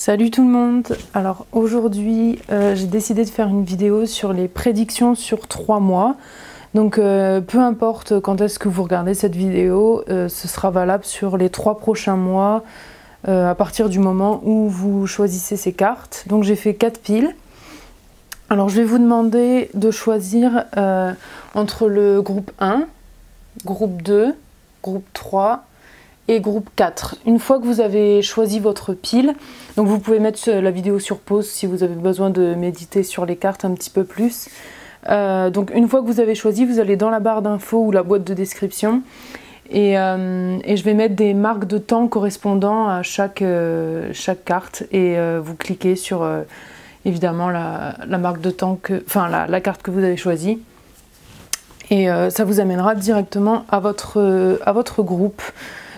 Salut tout le monde. Alors aujourd'hui j'ai décidé de faire une vidéo sur les prédictions sur 3 mois. Donc peu importe quand est-ce que vous regardez cette vidéo, ce sera valable sur les 3 prochains mois à partir du moment où vous choisissez ces cartes. Donc j'ai fait 4 piles. Alors je vais vous demander de choisir entre le groupe 1, groupe 2, groupe 3 et groupe 4. Une fois que vous avez choisi votre pile, donc vous pouvez mettre la vidéo sur pause si vous avez besoin de méditer sur les cartes un petit peu plus. Donc une fois que vous avez choisi, vous allez dans la barre d'infos ou la boîte de description et je vais mettre des marques de temps correspondant à chaque carte et vous cliquez sur évidemment la marque de temps, la carte que vous avez choisie. Et ça vous amènera directement à votre groupe.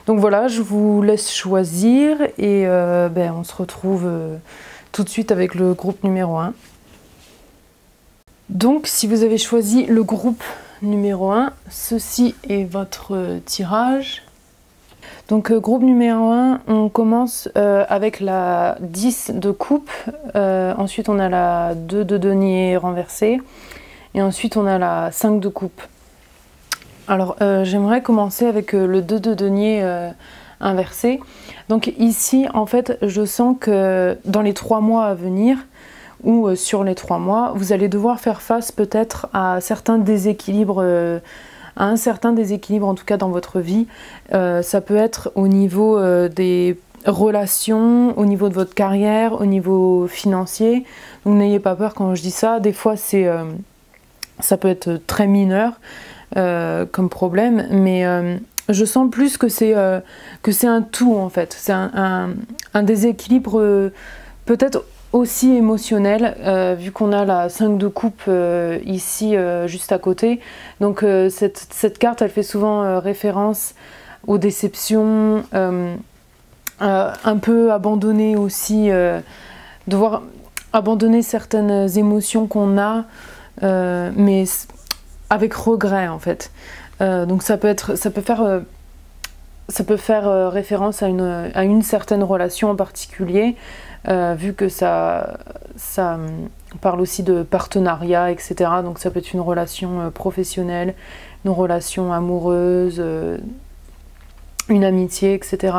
Donc voilà, je vous laisse choisir et on se retrouve tout de suite avec le groupe numéro 1. Donc si vous avez choisi le groupe numéro 1, ceci est votre tirage. Donc groupe numéro 1, on commence avec la 10 de coupe, ensuite on a la 2 de denier renversée et ensuite on a la 5 de coupe. Alors j'aimerais commencer avec le 2 de denier inversé. Donc ici en fait je sens que dans les 3 mois à venir ou sur les 3 mois, vous allez devoir faire face peut-être à certains déséquilibres, un certain déséquilibre en tout cas dans votre vie. Ça peut être au niveau des relations, au niveau de votre carrière, au niveau financier. Donc n'ayez pas peur quand je dis ça, des fois ça peut être très mineur. Comme problème, mais je sens plus que c'est un tout en fait, c'est un déséquilibre peut-être aussi émotionnel, vu qu'on a la 5 de coupe ici juste à côté. Donc cette carte elle fait souvent référence aux déceptions, un peu abandonner aussi, devoir abandonner certaines émotions qu'on a, mais avec regret en fait. Donc ça peut faire référence à une certaine relation en particulier, vu que ça parle aussi de partenariat, etc. Donc ça peut être une relation professionnelle, une relation amoureuse, une amitié, etc.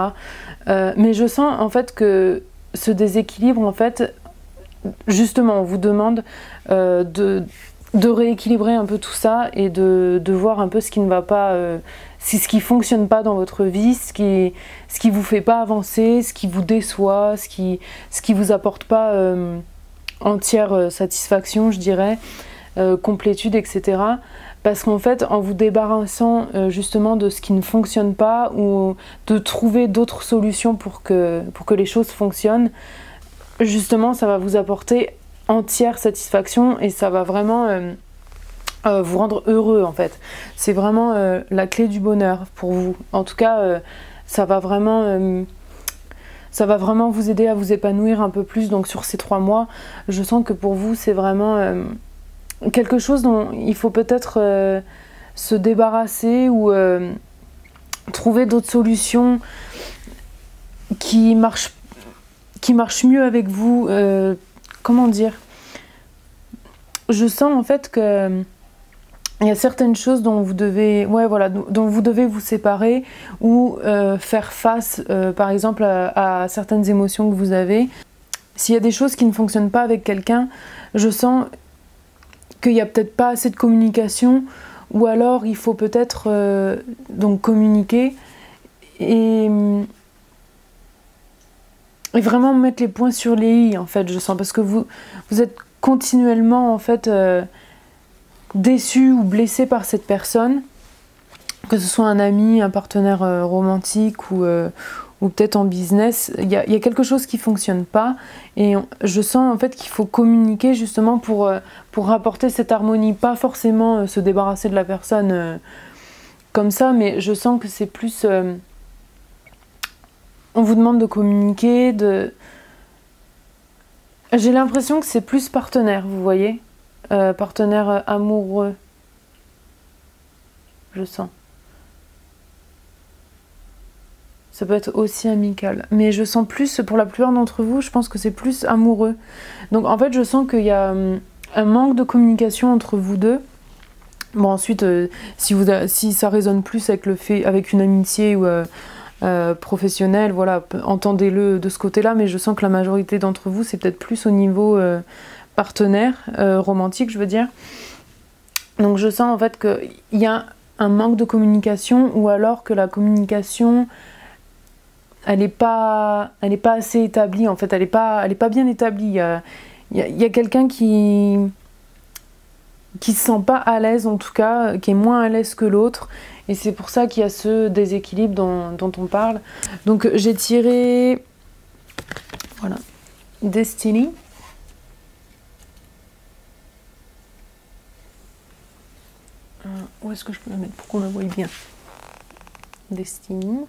Mais je sens en fait que ce déséquilibre, en fait, justement, on vous demande de rééquilibrer un peu tout ça et de voir un peu ce qui ne va pas, ce qui fonctionne pas dans votre vie, ce qui vous fait pas avancer, ce qui vous déçoit, ce qui vous apporte pas entière satisfaction, je dirais, complétude, etc. Parce qu'en fait, en vous débarrassant justement de ce qui ne fonctionne pas ou de trouver d'autres solutions pour que les choses fonctionnent, justement, ça va vous apporter entière satisfaction et ça va vraiment vous rendre heureux en fait. C'est vraiment la clé du bonheur pour vous. En tout cas, ça va vraiment vous aider à vous épanouir un peu plus. Donc sur ces 3 mois, je sens que pour vous, c'est vraiment quelque chose dont il faut peut-être se débarrasser ou trouver d'autres solutions qui marchent mieux avec vous. Comment dire? Je sens en fait que il y a certaines choses dont vous devez, dont vous devez vous séparer ou faire face, par exemple, à certaines émotions que vous avez. S'il y a des choses qui ne fonctionnent pas avec quelqu'un, je sens qu'il n'y a peut-être pas assez de communication, ou alors il faut peut-être donc communiquer et vraiment mettre les points sur les i en fait, je sens, parce que vous êtes continuellement en fait déçu ou blessé par cette personne, que ce soit un ami, un partenaire romantique ou peut-être en business. Il y a quelque chose qui fonctionne pas et je sens en fait qu'il faut communiquer justement pour apporter cette harmonie, pas forcément se débarrasser de la personne comme ça, mais je sens que c'est plus on vous demande de communiquer, j'ai l'impression que c'est plus partenaire, vous voyez, partenaire amoureux, je sens. Ça peut être aussi amical. Mais je sens plus, pour la plupart d'entre vous, je pense que c'est plus amoureux. Donc en fait, je sens qu'il y a un manque de communication entre vous deux. Bon, ensuite, si ça résonne plus avec le fait, avec une amitié ou professionnelle, voilà, entendez-le de ce côté-là. Mais je sens que la majorité d'entre vous, c'est peut-être plus au niveau partenaire, romantique, je veux dire. Donc je sens en fait qu'il y a un manque de communication, ou alors que la communication elle n'est pas assez établie en fait, elle est pas bien établie. Il y a quelqu'un qui se sent pas à l'aise, en tout cas, qui est moins à l'aise que l'autre, et c'est pour ça qu'il y a ce déséquilibre dont on parle. Donc j'ai tiré, voilà, Destiny. Où est-ce que je peux la mettre pour qu'on la voie bien? Destiny.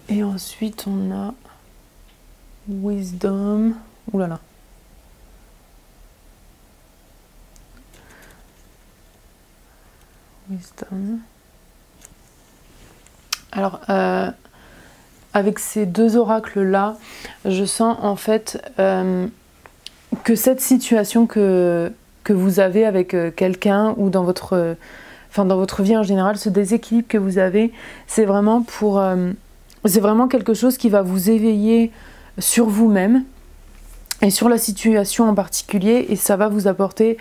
Et ensuite on a Wisdom. Ouh là là. Wisdom. Alors avec ces deux oracles là, je sens en fait que cette situation que vous avez avec quelqu'un, ou dans votre vie en général, ce déséquilibre que vous avez, c'est vraiment c'est vraiment quelque chose qui va vous éveiller sur vous-même et sur la situation en particulier, et ça va vous apporter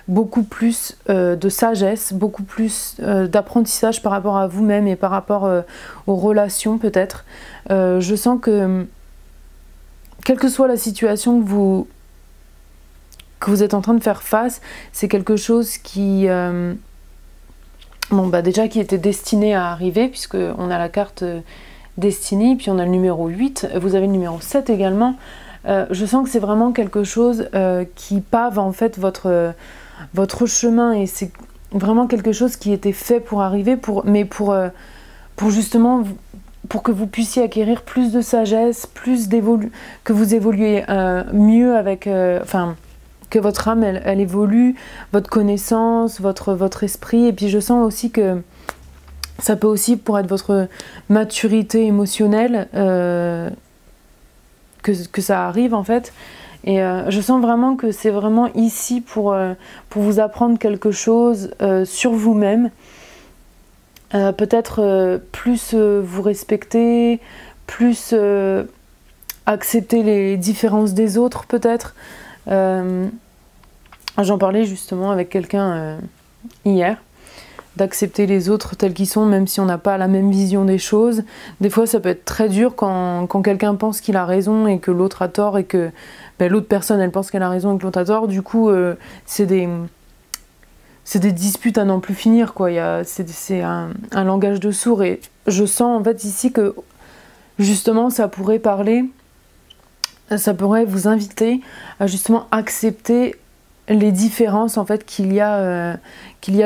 beaucoup plus de sagesse, beaucoup plus d'apprentissage par rapport à vous-même et par rapport aux relations peut-être. Je sens que quelle que soit la situation que vous êtes en train de faire face, c'est quelque chose qui déjà qui était destiné à arriver, puisqu'on a la carte Destiny, puis on a le numéro 8, vous avez le numéro 7 également. Je sens que c'est vraiment quelque chose qui pave en fait votre chemin, et c'est vraiment quelque chose qui était fait pour arriver, pour justement pour que vous puissiez acquérir plus de sagesse, que vous évoluez mieux avec... que votre âme, elle évolue, votre connaissance, votre esprit. Et puis je sens aussi que ça peut aussi, pour être votre maturité émotionnelle, que ça arrive en fait. Et je sens vraiment que c'est vraiment ici pour vous apprendre quelque chose sur vous-même. Peut-être plus vous respecter, plus accepter les différences des autres peut-être. J'en parlais justement avec quelqu'un hier, d'accepter les autres tels qu'ils sont, même si on n'a pas la même vision des choses. Des fois ça peut être très dur quand quelqu'un pense qu'il a raison et que l'autre a tort, et que l'autre personne elle pense qu'elle a raison et que l'autre a tort. Du coup c'est des disputes à n'en plus finir, quoi. C'est un langage de sourds, et je sens en fait ici que justement ça pourrait vous inviter à justement accepter les différences en fait qu'il y a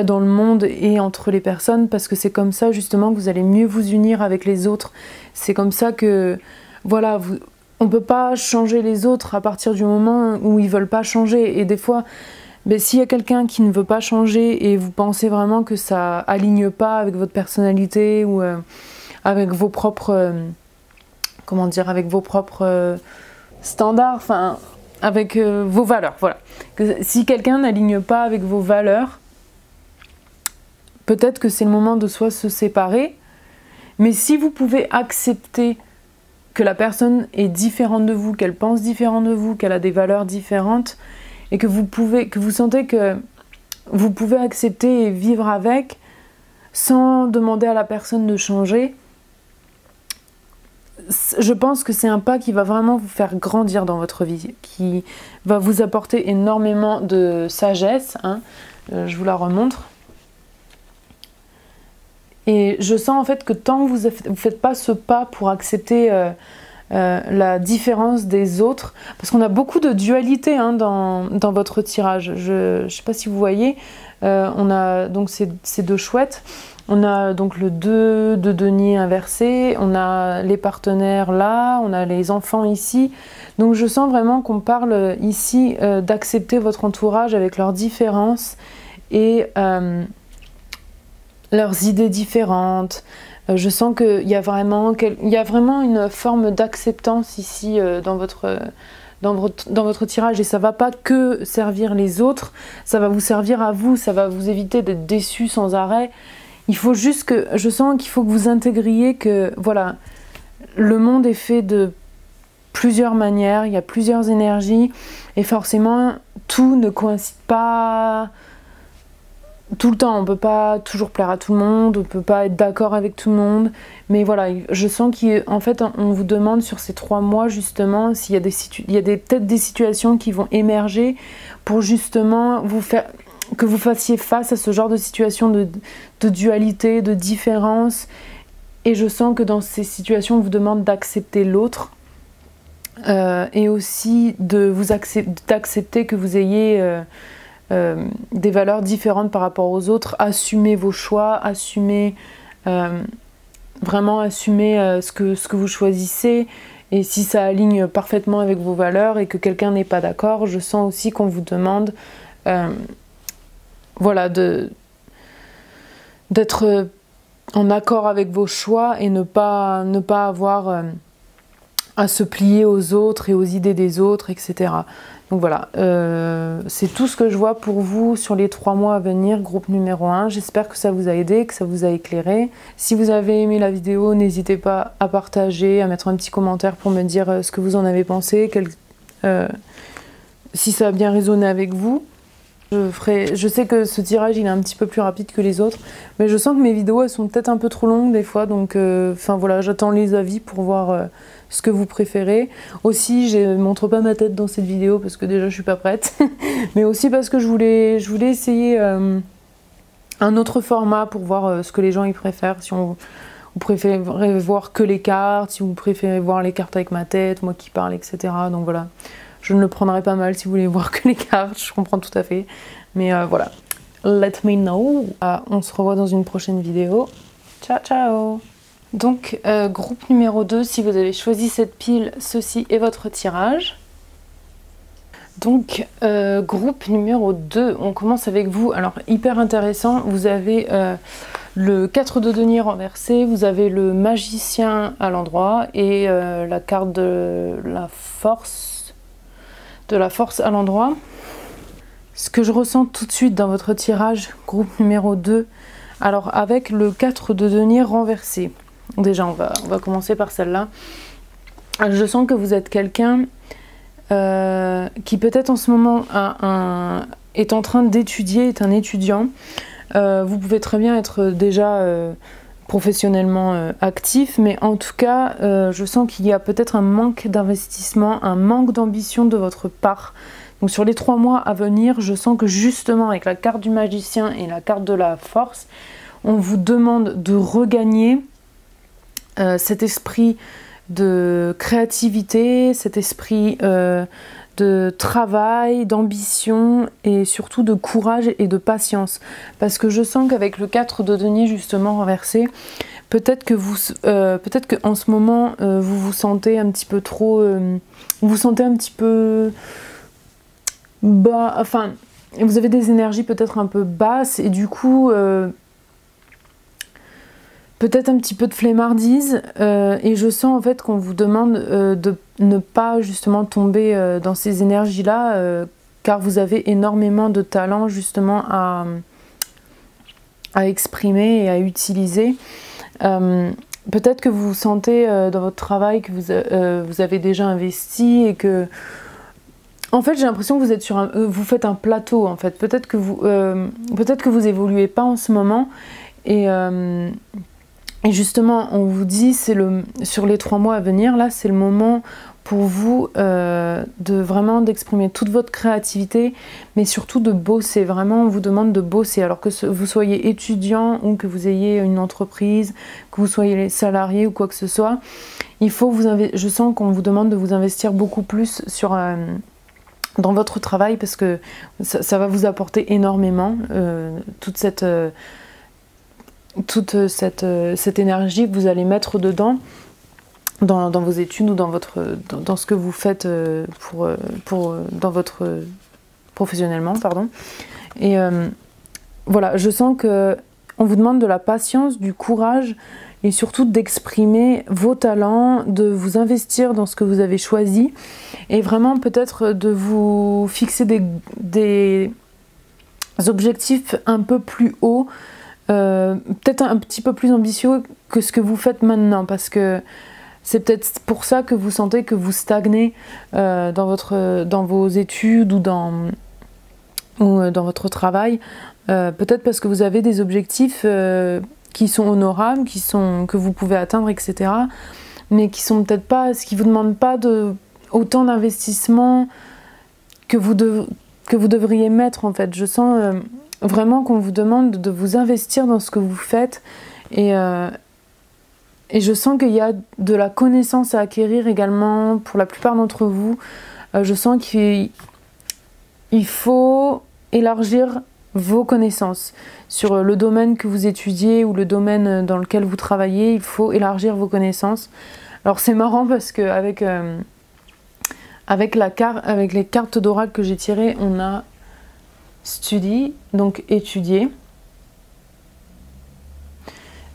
dans le monde et entre les personnes, parce que c'est comme ça justement que vous allez mieux vous unir avec les autres. C'est comme ça que, voilà, on peut pas changer les autres à partir du moment où ils veulent pas changer. Et des fois, s'il y a quelqu'un qui ne veut pas changer et vous pensez vraiment que ça aligne pas avec votre personnalité ou avec vos propres standards, enfin avec vos valeurs, voilà. Si quelqu'un n'aligne pas avec vos valeurs, peut-être que c'est le moment de soit se séparer, mais si vous pouvez accepter que la personne est différente de vous, qu'elle pense différent de vous, qu'elle a des valeurs différentes, et que vous sentez que vous pouvez accepter et vivre avec sans demander à la personne de changer, je pense que c'est un pas qui va vraiment vous faire grandir dans votre vie, qui va vous apporter énormément de sagesse, hein. Je vous la remontre. Et je sens en fait que tant que vous ne faites pas ce pas pour accepter la différence des autres, parce qu'on a beaucoup de dualité, hein, dans votre tirage. Je ne sais pas si vous voyez, on a donc ces deux chouettes. On a donc le 2 de denier inversé, on a les partenaires là, on a les enfants ici. Donc je sens vraiment qu'on parle ici d'accepter votre entourage avec leurs différences et leurs idées différentes, Je sens qu'il y a vraiment une forme d'acceptance ici dans votre tirage, et ça va pas que servir les autres, ça va vous servir à vous, ça va vous éviter d'être déçu sans arrêt. Il faut juste que, je sens qu'il faut que vous intégriez que, voilà, le monde est fait de plusieurs manières, il y a plusieurs énergies, et forcément, tout ne coïncide pas tout le temps. On peut pas toujours plaire à tout le monde, on peut pas être d'accord avec tout le monde, mais voilà, je sens qu'en fait, on vous demande sur ces 3 mois, justement, s'il y a peut-être des situations qui vont émerger pour justement que vous fassiez face à ce genre de situation de dualité, de différence. Et je sens que dans ces situations, on vous demande d'accepter l'autre et aussi d'accepter que vous ayez des valeurs différentes par rapport aux autres. Assumez vos choix, vraiment assumer ce que vous choisissez. Et si ça aligne parfaitement avec vos valeurs et que quelqu'un n'est pas d'accord, je sens aussi qu'on vous demande voilà, d'être en accord avec vos choix et ne pas avoir à se plier aux autres et aux idées des autres, etc. Donc voilà, c'est tout ce que je vois pour vous sur les 3 mois à venir, groupe numéro 1. J'espère que ça vous a aidé, que ça vous a éclairé. Si vous avez aimé la vidéo, n'hésitez pas à partager, à mettre un petit commentaire pour me dire ce que vous en avez pensé, si ça a bien résonné avec vous. Je sais que ce tirage il est un petit peu plus rapide que les autres, mais je sens que mes vidéos elles sont peut-être un peu trop longues des fois, donc voilà, j'attends les avis pour voir ce que vous préférez. Aussi, je ne montre pas ma tête dans cette vidéo parce que déjà je suis pas prête, mais aussi parce que je voulais essayer un autre format pour voir ce que les gens ils préfèrent. Si vous préférez voir que les cartes, si vous préférez voir les cartes avec ma tête, moi qui parle, etc. Donc voilà. Je ne le prendrai pas mal si vous voulez voir que les cartes, je comprends tout à fait. Mais voilà, let me know. On se revoit dans une prochaine vidéo. Ciao, ciao. Donc, groupe numéro 2, si vous avez choisi cette pile, ceci est votre tirage. Donc, groupe numéro 2, on commence avec vous. Alors, hyper intéressant, vous avez le 4 de denier renversé, vous avez le magicien à l'endroit et la carte de la force. À l'endroit. Ce que je ressens tout de suite dans votre tirage, groupe numéro 2, alors avec le 4 de denier renversé, déjà on va commencer par celle-là. Je sens que vous êtes quelqu'un qui peut-être en ce moment est en train d'étudier, est un étudiant. Vous pouvez très bien être déjà professionnellement actif, mais en tout cas je sens qu'il y a peut-être un manque d'investissement, un manque d'ambition de votre part. Donc sur les 3 mois à venir, je sens que justement avec la carte du magicien et la carte de la force, on vous demande de regagner cet esprit de créativité, cet esprit de travail, d'ambition et surtout de courage et de patience. Parce que je sens qu'avec le 4 de denier justement renversé, peut-être qu'en ce moment vous vous sentez un petit peu trop... vous vous sentez un petit peu bas, enfin vous avez des énergies peut-être un peu basses et du coup... peut-être un petit peu de flemmardise et je sens en fait qu'on vous demande de ne pas justement tomber dans ces énergies-là car vous avez énormément de talent justement à exprimer et à utiliser. Peut-être que vous vous sentez dans votre travail que vous avez déjà investi et que... En fait, j'ai l'impression que vous êtes vous faites un plateau en fait. Peut-être que vous évoluez pas en ce moment et justement, on vous dit, sur les 3 mois à venir, là, c'est le moment pour vous d'exprimer toute votre créativité, mais surtout de bosser. Vraiment, on vous demande de bosser. Alors que vous soyez étudiant ou que vous ayez une entreprise, que vous soyez salarié ou quoi que ce soit, je sens qu'on vous demande de vous investir beaucoup plus dans votre travail parce que ça va vous apporter énormément toute cette énergie que vous allez mettre dedans dans vos études ou dans ce que vous faites dans votre professionnellement, pardon. Et voilà, je sens que on vous demande de la patience, du courage et surtout d'exprimer vos talents, de vous investir dans ce que vous avez choisi et vraiment peut-être de vous fixer des objectifs un peu plus hauts, peut-être un petit peu plus ambitieux que ce que vous faites maintenant, parce que c'est peut-être pour ça que vous sentez que vous stagnez dans vos études ou dans votre travail. Peut-être parce que vous avez des objectifs qui sont honorables, que vous pouvez atteindre, etc. Mais qui sont peut-être pas, ce qui vous demande pas autant d'investissement que vous devriez mettre en fait. Je sens vraiment qu'on vous demande de vous investir dans ce que vous faites et je sens qu'il y a de la connaissance à acquérir également pour la plupart d'entre vous. Je sens qu'il faut élargir vos connaissances sur le domaine que vous étudiez ou le domaine dans lequel vous travaillez. Il faut élargir vos connaissances. Alors c'est marrant parce que avec les cartes d'oracle que j'ai tirées, on a study, donc étudier.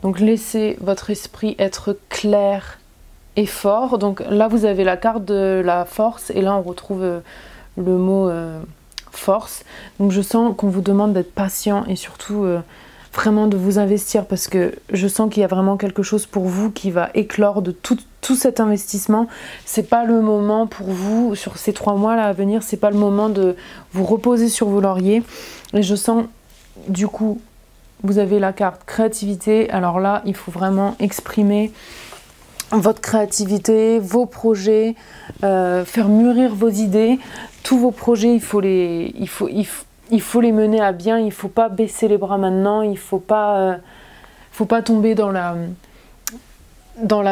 Donc laissez votre esprit être clair et fort. Donc là vous avez la carte de la force et là on retrouve le mot force. Donc je sens qu'on vous demande d'être patient et surtout vraiment de vous investir, parce que je sens qu'il y a vraiment quelque chose pour vous qui va éclore de tout cet investissement. C'est pas le moment pour vous sur ces 3 mois là à venir, c'est pas le moment de vous reposer sur vos lauriers. Et je sens du coup, vous avez la carte créativité. Alors là il faut vraiment exprimer votre créativité, vos projets, faire mûrir vos idées. Tous vos projets, il faut les mener à bien. Il ne faut pas baisser les bras maintenant. Il ne faut pas tomber dans la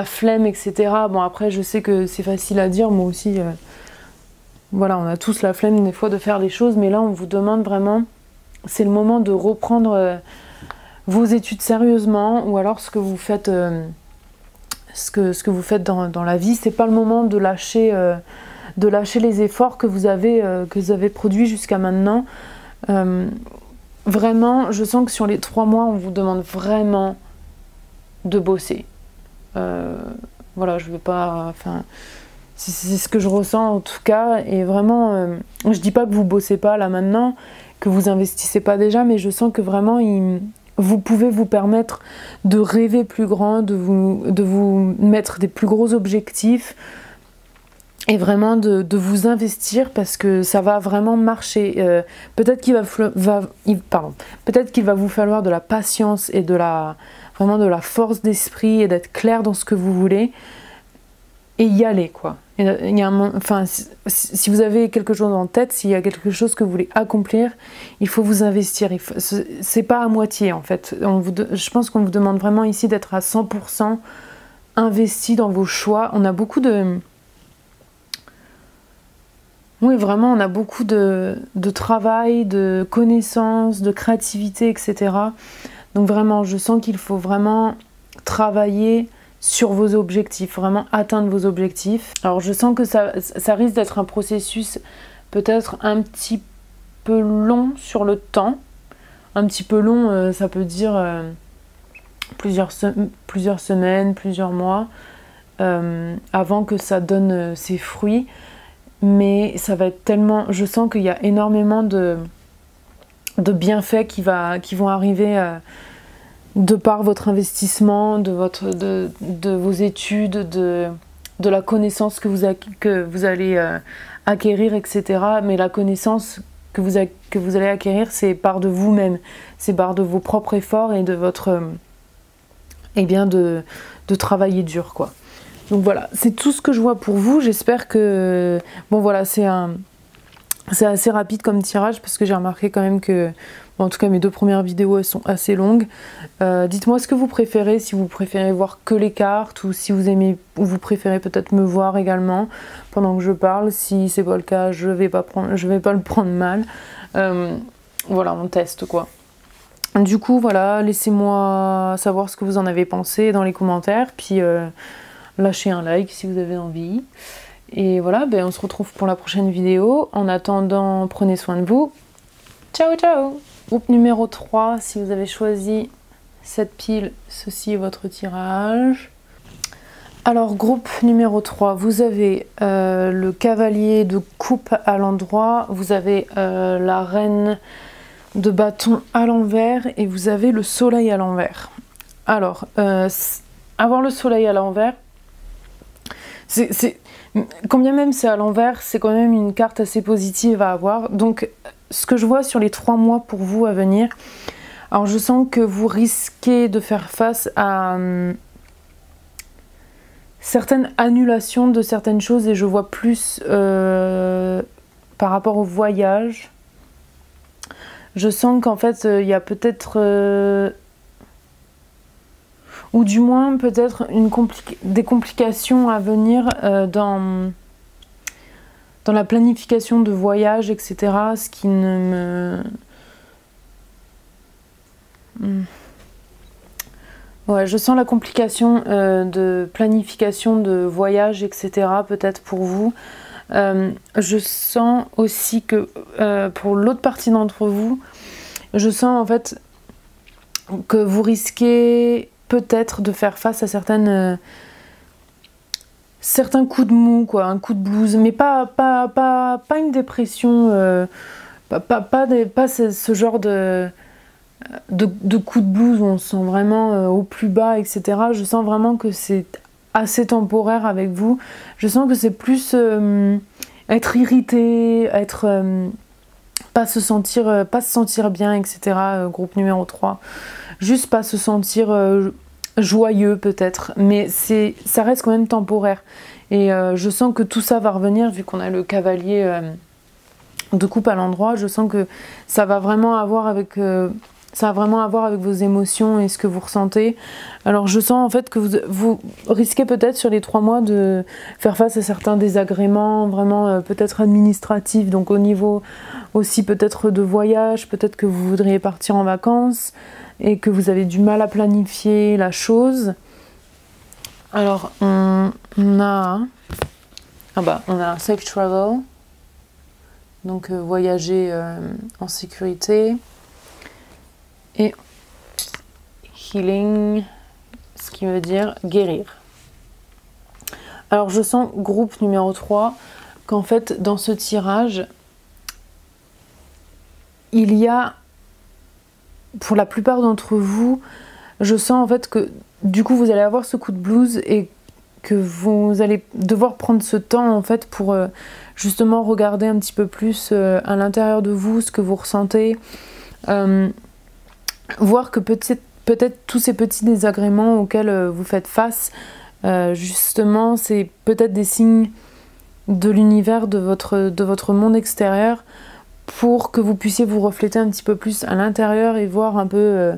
flemme, etc. Bon, après, je sais que c'est facile à dire. Moi aussi, voilà, on a tous la flemme des fois de faire des choses. Mais là, on vous demande vraiment, c'est le moment de reprendre vos études sérieusement, ou alors ce que vous faites... ce que vous faites dans la vie. C'est pas le moment de lâcher les efforts que vous avez produits jusqu'à maintenant. Vraiment, je sens que sur les 3 mois, on vous demande vraiment de bosser. Voilà, je vais pas... Enfin, c'est ce que je ressens en tout cas. Et vraiment, je dis pas que vous bossez pas là maintenant, que vous investissez pas déjà, mais je sens que vraiment... Vous pouvez vous permettre de rêver plus grand, de vous mettre des plus gros objectifs et vraiment de vous investir, parce que ça va vraiment marcher. Peut-être qu'il va vous falloir de la patience et vraiment de la force d'esprit et d'être clair dans ce que vous voulez et y aller quoi. Enfin, si vous avez quelque chose en tête, s'il y a quelque chose que vous voulez accomplir, il faut vous investir. C'est pas à moitié en fait. Je pense qu'on vous demande vraiment ici d'être à 100% investi dans vos choix. On a beaucoup de... Oui, vraiment, on a beaucoup de travail, de connaissances, de créativité, etc. Donc vraiment, je sens qu'il faut vraiment travailler sur vos objectifs, vraiment atteindre vos objectifs. Alors je sens que ça risque d'être un processus peut-être un petit peu long sur le temps. Un petit peu long, ça peut dire plusieurs semaines, plusieurs mois, avant que ça donne ses fruits. Mais ça va être tellement... Je sens qu'il y a énormément de bienfaits qui vont arriver... de par votre investissement, de vos études, de la connaissance que vous allez acquérir, etc. Mais la connaissance que vous allez acquérir, c'est par de vous-même, c'est par de vos propres efforts et de votre... de travailler dur, quoi. Donc voilà, c'est tout ce que je vois pour vous. J'espère que... Bon voilà, c'est assez rapide comme tirage, parce que j'ai remarqué quand même que... Bon, en tout cas, mes 2 premières vidéos, elles sont assez longues. Dites-moi ce que vous préférez, si vous préférez voir que les cartes, ou si vous aimez, ou vous préférez peut-être me voir également pendant que je parle. Si c'est pas le cas, je vais pas le prendre mal. Voilà, on teste quoi. Du coup, voilà, laissez-moi savoir ce que vous en avez pensé dans les commentaires, puis lâchez un like si vous avez envie. Et voilà, ben, on se retrouve pour la prochaine vidéo. En attendant, prenez soin de vous. Ciao, ciao! Groupe numéro 3, si vous avez choisi cette pile, ceci est votre tirage. Alors groupe numéro 3, vous avez le cavalier de coupe à l'endroit, vous avez la reine de bâton à l'envers et vous avez le soleil à l'envers. Alors, avoir le soleil à l'envers, quand bien même c'est à l'envers, c'est quand même une carte assez positive à avoir. Donc, ce que je vois sur les 3 mois pour vous à venir, alors je sens que vous risquez de faire face à certaines annulations de certaines choses et je vois plus par rapport au voyage. Je sens qu'en fait, il y a peut-être... ou du moins peut-être des complications à venir dans la planification de voyage, etc. Ce qui ne me... Ouais, je sens la complication de planification de voyage, etc. peut-être pour vous. Je sens aussi que pour l'autre partie d'entre vous, je sens en fait que vous risquez peut-être de faire face à certains coups de mou, quoi, un coup de blues, mais pas une dépression, pas ce genre de coups de blues où on se sent vraiment au plus bas, etc. Je sens vraiment que c'est assez temporaire avec vous. Je sens que c'est plus être irrité, être pas se sentir bien, etc. Groupe numéro 3. Juste pas se sentir joyeux peut-être, mais ça reste quand même temporaire. Et je sens que tout ça va revenir vu qu'on a le cavalier de coupe à l'endroit. Je sens que ça va vraiment avoir avec vos émotions et ce que vous ressentez. Alors je sens en fait que vous risquez peut-être sur les 3 mois de faire face à certains désagréments, vraiment peut-être administratifs, donc au niveau aussi peut-être de voyage, peut-être que vous voudriez partir en vacances et que vous avez du mal à planifier la chose. Alors on a safe travel, donc voyager en sécurité, et healing, ce qui veut dire guérir. Alors je sens, groupe numéro 3, qu'en fait dans ce tirage, il y a, pour la plupart d'entre vous, je sens en fait que du coup vous allez avoir ce coup de blues et que vous allez devoir prendre ce temps en fait pour justement regarder un petit peu plus à l'intérieur de vous ce que vous ressentez, voir que peut-être tous ces petits désagréments auxquels vous faites face, justement c'est peut-être des signes de l'univers, de votre monde extérieur, pour que vous puissiez vous refléter un petit peu plus à l'intérieur et voir un peu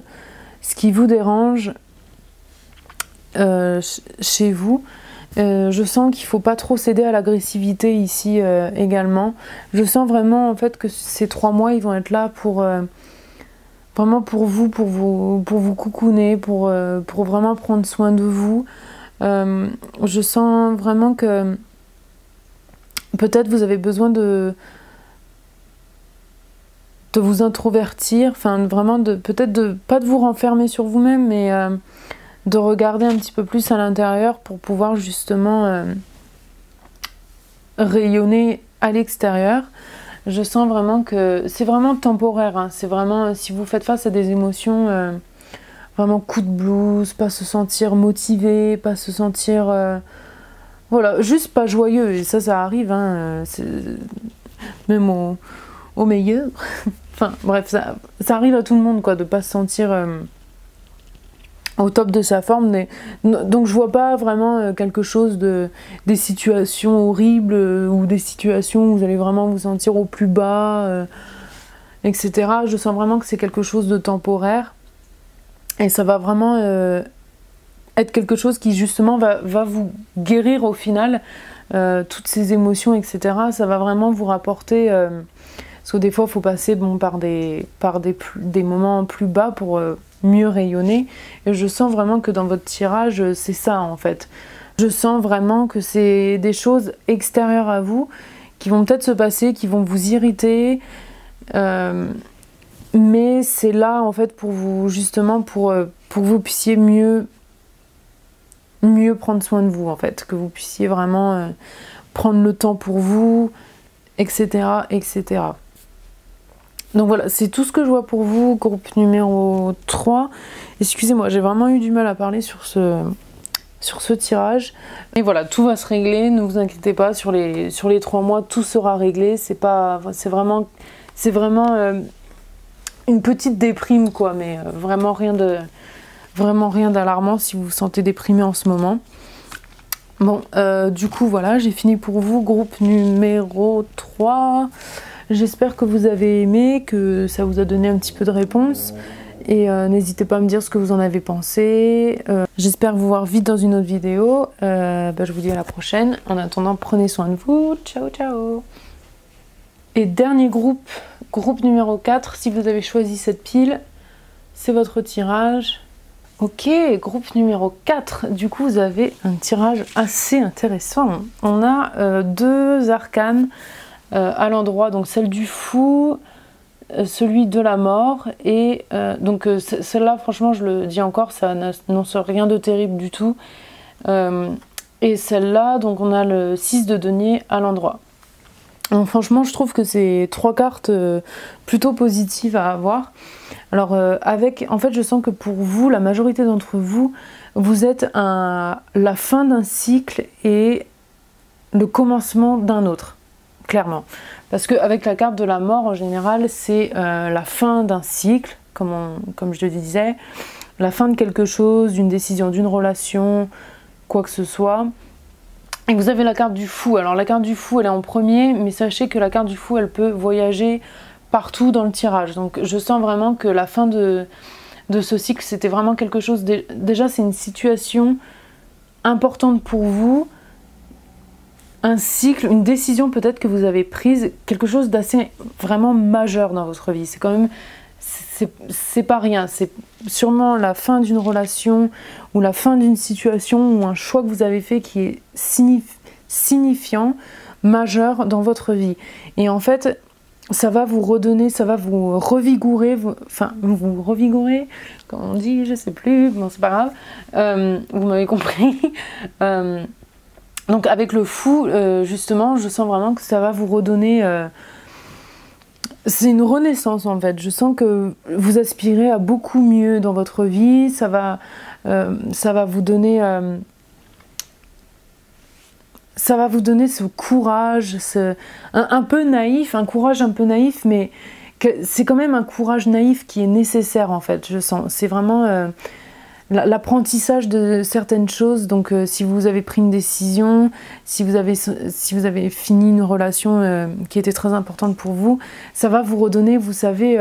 ce qui vous dérange chez vous. Je sens qu'il ne faut pas trop céder à l'agressivité ici également. Je sens vraiment en fait que ces 3 mois ils vont être là pour vraiment pour vous cocooner, pour vraiment prendre soin de vous. Je sens vraiment que peut-être vous avez besoin de vous introvertir, enfin vraiment peut-être pas de vous renfermer sur vous-même, mais de regarder un petit peu plus à l'intérieur pour pouvoir justement rayonner à l'extérieur. Je sens vraiment que c'est vraiment temporaire, hein. C'est vraiment, si vous faites face à des émotions, vraiment coup de blues, pas se sentir motivé, pas se sentir... voilà, juste pas joyeux, et ça arrive, hein, même au meilleur. Enfin bref, ça arrive à tout le monde, quoi, de pas se sentir au top de sa forme. Donc je vois pas vraiment quelque chose des situations horribles ou des situations où vous allez vraiment vous sentir au plus bas, etc. Je sens vraiment que c'est quelque chose de temporaire et ça va vraiment être quelque chose qui justement va vous guérir au final, toutes ces émotions, etc. Ça va vraiment vous rapporter... parce que des fois, il faut passer par des moments plus bas pour mieux rayonner. Et je sens vraiment que dans votre tirage, c'est ça en fait. Je sens vraiment que c'est des choses extérieures à vous qui vont peut-être se passer, qui vont vous irriter. Mais c'est là en fait pour vous, justement, pour pour que vous puissiez mieux prendre soin de vous en fait, que vous puissiez vraiment prendre le temps pour vous, etc., etc. Donc voilà, c'est tout ce que je vois pour vous, groupe numéro 3. Excusez-moi, j'ai vraiment eu du mal à parler sur ce tirage. Et voilà, tout va se régler, ne vous inquiétez pas, sur les 3 mois, tout sera réglé. C'est vraiment une petite déprime, quoi, mais vraiment rien d'alarmant si vous vous sentez déprimé en ce moment. Bon, du coup, voilà, j'ai fini pour vous, groupe numéro 3. J'espère que vous avez aimé, que ça vous a donné un petit peu de réponse. Et n'hésitez pas à me dire ce que vous en avez pensé. J'espère vous voir vite dans une autre vidéo. Je vous dis à la prochaine. En attendant, prenez soin de vous. Ciao, ciao. Et dernier groupe numéro 4. Si vous avez choisi cette pile, c'est votre tirage. Ok, groupe numéro 4. Du coup, vous avez un tirage assez intéressant. On a 2 arcanes à l'endroit, donc celle du fou, celui de la mort, et donc celle-là, franchement, je le dis encore, ça n'annonce rien de terrible du tout. Et celle-là, donc on a le 6 de denier à l'endroit. Donc franchement, je trouve que c'est 3 cartes plutôt positives à avoir. Alors en fait, je sens que pour vous, la majorité d'entre vous, vous êtes à la fin d'un cycle et le commencement d'un autre. Clairement. Parce qu'avec la carte de la mort, en général, c'est la fin d'un cycle, comme je le disais, la fin de quelque chose, d'une décision, d'une relation, quoi que ce soit. Et vous avez la carte du fou. Alors la carte du fou, elle est en premier, mais sachez que la carte du fou, elle peut voyager partout dans le tirage. Donc je sens vraiment que la fin de ce cycle, c'était vraiment quelque chose... Déjà, c'est une situation importante pour vous. Un cycle, une décision peut-être que vous avez prise, quelque chose d'assez vraiment majeur dans votre vie. C'est quand même, c'est pas rien. C'est sûrement la fin d'une relation ou la fin d'une situation ou un choix que vous avez fait qui est signifiant, majeur dans votre vie. Et en fait, ça va vous redonner, ça va vous revigorer, vous revigorer, comme on dit, je sais plus, bon c'est pas grave, vous m'avez compris. Donc avec le fou, justement, je sens vraiment que ça va vous redonner... c'est une renaissance en fait. Je sens que vous aspirez à beaucoup mieux dans votre vie. Ça va vous donner... ça va vous donner ce courage, un peu naïf, un courage un peu naïf, mais c'est quand même un courage naïf qui est nécessaire en fait, je sens. C'est vraiment... l'apprentissage de certaines choses, donc si vous avez pris une décision, si vous avez fini une relation qui était très importante pour vous, ça va vous redonner, vous savez,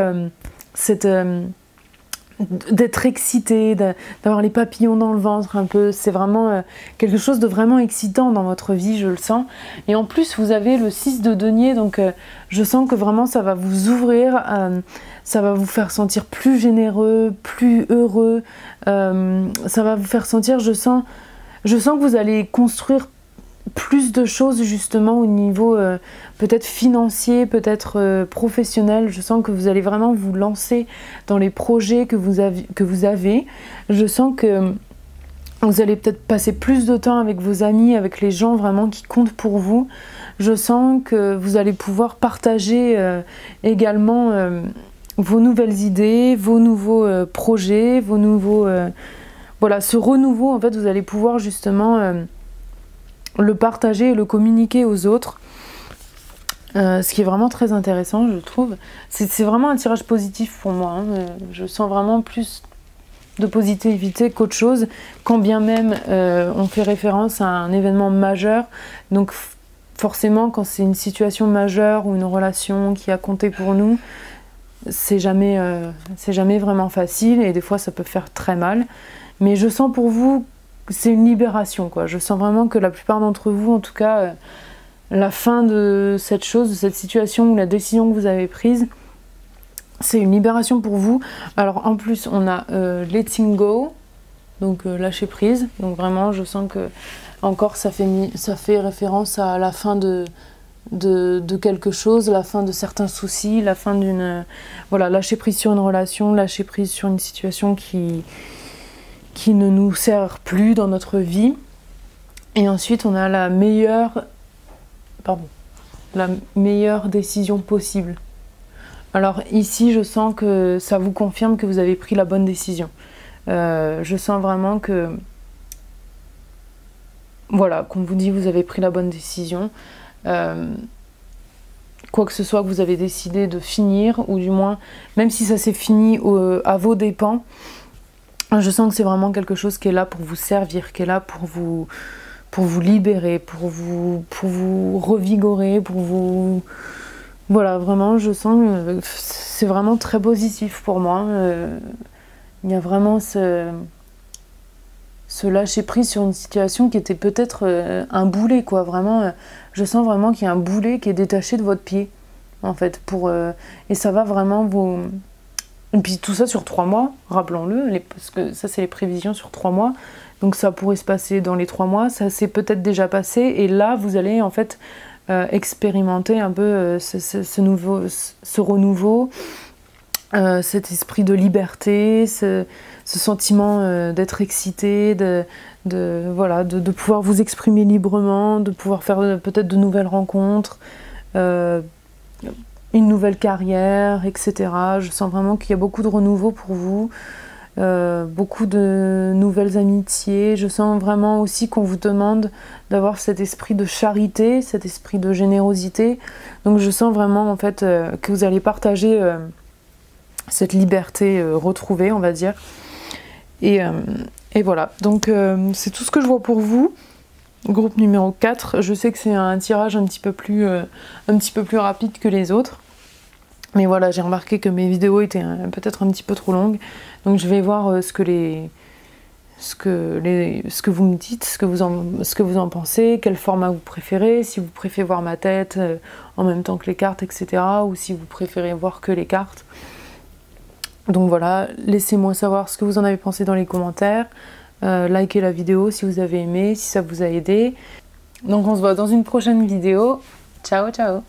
d'être excité, d'avoir les papillons dans le ventre un peu. C'est vraiment quelque chose de vraiment excitant dans votre vie, je le sens. Et en plus, vous avez le 6 de denier, donc je sens que vraiment ça va vous ouvrir, ça va vous faire sentir plus généreux, plus heureux, ça va vous faire sentir, je sens que vous allez construire plus de choses justement au niveau peut-être financier, peut-être professionnel. Je sens que vous allez vraiment vous lancer dans les projets que vous avez. Je sens que vous allez peut-être passer plus de temps avec vos amis, avec les gens vraiment qui comptent pour vous. Je sens que vous allez pouvoir partager également vos nouvelles idées, vos nouveaux projets, vos nouveaux... voilà, ce renouveau, en fait, vous allez pouvoir justement... le partager et le communiquer aux autres, ce qui est vraiment très intéressant, je trouve. C'est vraiment un tirage positif pour moi, hein. Je sens vraiment plus de positivité qu'autre chose, quand bien même on fait référence à un événement majeur. Donc forcément, quand c'est une situation majeure ou une relation qui a compté pour nous, c'est jamais vraiment facile et des fois ça peut faire très mal. Mais je sens pour vous c'est une libération, quoi. Je sens vraiment que la plupart d'entre vous, en tout cas, la fin de cette chose, de cette situation ou la décision que vous avez prise, c'est une libération pour vous. Alors en plus, on a letting go, donc lâcher prise. Donc vraiment, je sens que encore ça fait référence à la fin de quelque chose, la fin de certains soucis, la fin d'une... voilà, lâcher prise sur une relation, lâcher prise sur une situation qui qui ne nous sert plus dans notre vie. Et ensuite, on a la meilleure décision possible. Alors ici, je sens que ça vous confirme que vous avez pris la bonne décision. Je sens vraiment que, voilà, qu'on vous dit vous avez pris la bonne décision. Quoi que ce soit que vous avez décidé de finir, ou du moins, même si ça s'est fini à vos dépens, je sens que c'est vraiment quelque chose qui est là pour vous servir, qui est là pour vous libérer, pour vous revigorer, pour vous... Voilà, vraiment, je sens que c'est vraiment très positif pour moi. Il y a vraiment ce lâcher prise sur une situation qui était peut-être un boulet, quoi. Vraiment, je sens vraiment qu'il y a un boulet qui est détaché de votre pied, en fait. Et ça va vraiment vous... Et puis tout ça sur 3 mois, rappelons-le, parce que ça c'est les prévisions sur 3 mois. Donc ça pourrait se passer dans les 3 mois, ça s'est peut-être déjà passé. Et là, vous allez en fait expérimenter un peu ce renouveau, cet esprit de liberté, ce sentiment d'être excité, de pouvoir vous exprimer librement, de pouvoir faire peut-être de nouvelles rencontres, une nouvelle carrière, etc. Je sens vraiment qu'il y a beaucoup de renouveau pour vous, beaucoup de nouvelles amitiés. Je sens vraiment aussi qu'on vous demande d'avoir cet esprit de charité, cet esprit de générosité. Donc je sens vraiment en fait que vous allez partager cette liberté retrouvée, on va dire. Et voilà, donc c'est tout ce que je vois pour vous. Groupe numéro 4, je sais que c'est un tirage un petit peu plus rapide que les autres. Mais voilà, j'ai remarqué que mes vidéos étaient peut-être un petit peu trop longues. Donc je vais voir ce que vous me dites, ce que vous en pensez, quel format vous préférez, si vous préférez voir ma tête en même temps que les cartes, etc. Ou si vous préférez voir que les cartes. Donc voilà, laissez-moi savoir ce que vous en avez pensé dans les commentaires. Likez la vidéo si vous avez aimé, si ça vous a aidé. Donc on se voit dans une prochaine vidéo. Ciao, ciao!